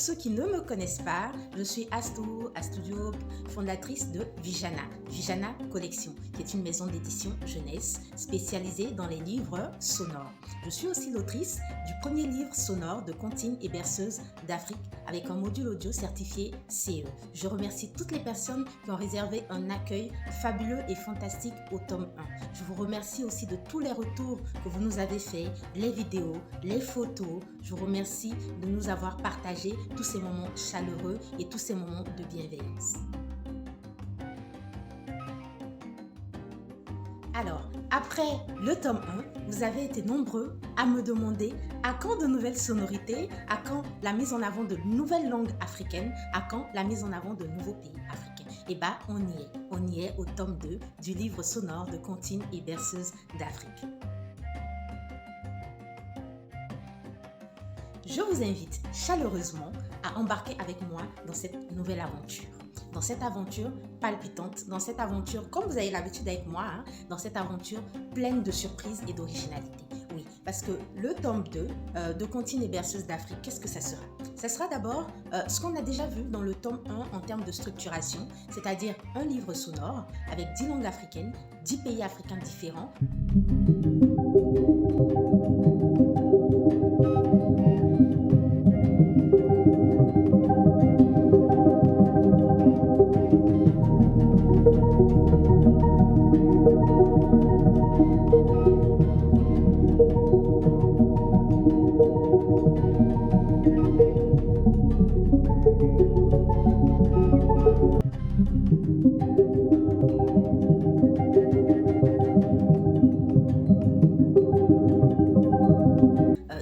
ceux qui ne me connaissent pas, je suis Astou Diop, fondatrice de Vijana Collection, qui est une maison d'édition jeunesse spécialisée dans les livres sonores. Je suis aussi l'autrice du premier livre sonore de comptines et berceuses d'Afrique avec un module audio certifié CE. Je remercie toutes les personnes qui ont réservé un accueil fabuleux et fantastique au tome 1. Je vous remercie aussi de tous les retours que vous nous avez faits, les vidéos, les photos. Je vous remercie de nous avoir partagé tous ces moments chaleureux et tous ces moments de bienveillance. Alors, après le tome 1, vous avez été nombreux à me demander à quand de nouvelles sonorités, à quand la mise en avant de nouvelles langues africaines, à quand la mise en avant de nouveaux pays africains. Et bah, on y est au tome 2 du livre sonore de comptines et berceuses d'Afrique. Je vous invite chaleureusement à embarquer avec moi dans cette nouvelle aventure. Dans cette aventure palpitante, dans cette aventure, comme vous avez l'habitude avec moi, dans cette aventure pleine de surprises et d'originalité. Oui, parce que le tome 2 de Comptines et berceuses d'Afrique, qu'est-ce que ça sera? Ça sera d'abord ce qu'on a déjà vu dans le tome 1 en termes de structuration, c'est-à-dire un livre sonore avec 10 langues africaines, 10 pays africains différents.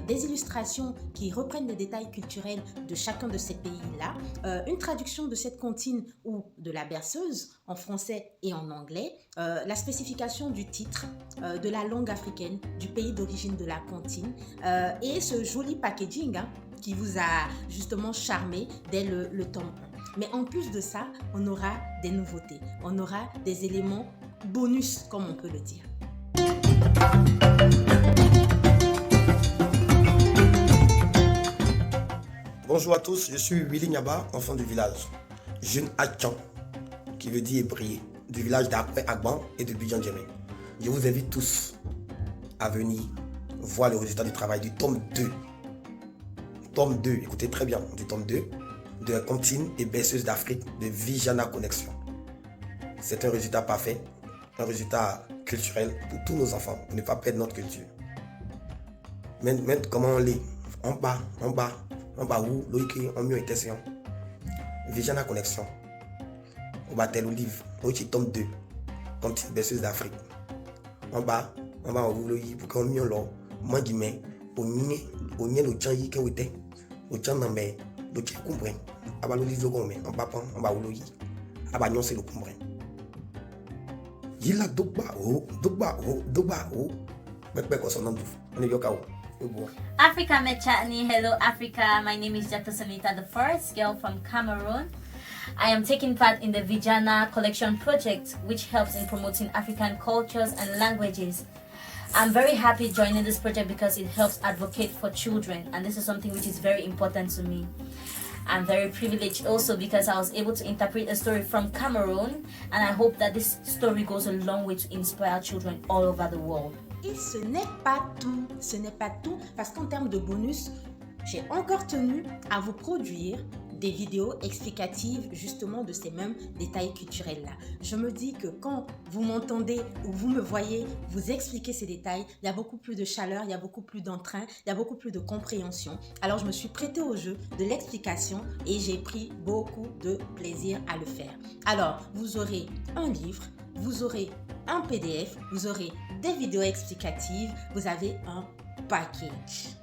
Des illustrations qui reprennent les détails culturels de chacun de ces pays-là, une traduction de cette comptine ou de la berceuse en français et en anglais, la spécification du titre, de la langue africaine, du pays d'origine de la comptine et ce joli packaging qui vous a justement charmé dès le tome 1. Mais en plus de ça, on aura des nouveautés, on aura des éléments bonus, comme on peut le dire. Bonjour à tous, je suis Willy Nyaba, enfant du village, jeune Achan, qui veut dire briller, du village d'Après Agban et de Bidjan-Djemé. Je vous invite tous à venir voir le résultat du travail du tome 2. Tome 2, écoutez très bien, du tome 2 de Comptines et berceuses d'Afrique de Vijana Collection. C'est un résultat parfait, un résultat culturel pour tous nos enfants, pour ne pas perdre notre culture. Maintenant, comment on lit? En bas, où l'oïké en mieux intention. Vijana Connexion. On va tel livre, l'oïké tome 2, Comptines berceuses d'Afrique. En bas, où l'oïké pour qu'on mieux l'eau, moi qui mets, au nier le tchan yi kewete, le tchan n'ambé, le tchan comprend. Aba le livre qu'on met, en bas, où l'oïké, aba non c'est le comprend. Yila dogba o, Mek on son nom, on est yoka o. Africa Mechatni, hello Africa. My name is Jacques Sanita, the first girl from Cameroon. I am taking part in the Vijana Collection project, which helps in promoting African cultures and languages. I'm very happy joining this project because it helps advocate for children, and this is something which is very important to me. I'm very privileged also because I was able to interpret a story from Cameroon, and I hope that this story goes a long way to inspire children all over the world. Et ce n'est pas tout, parce qu'en termes de bonus, j'ai encore tenu à vous produire des vidéos explicatives justement de ces mêmes détails culturels-là. Je me dis que quand vous m'entendez ou vous me voyez vous expliquer ces détails, il y a beaucoup plus de chaleur, il y a beaucoup plus d'entrain, il y a beaucoup plus de compréhension. Alors je me suis prêtée au jeu de l'explication et j'ai pris beaucoup de plaisir à le faire. Alors vous aurez un livre, vous aurez un PDF, vous aurez des vidéos explicatives, vous avez un package.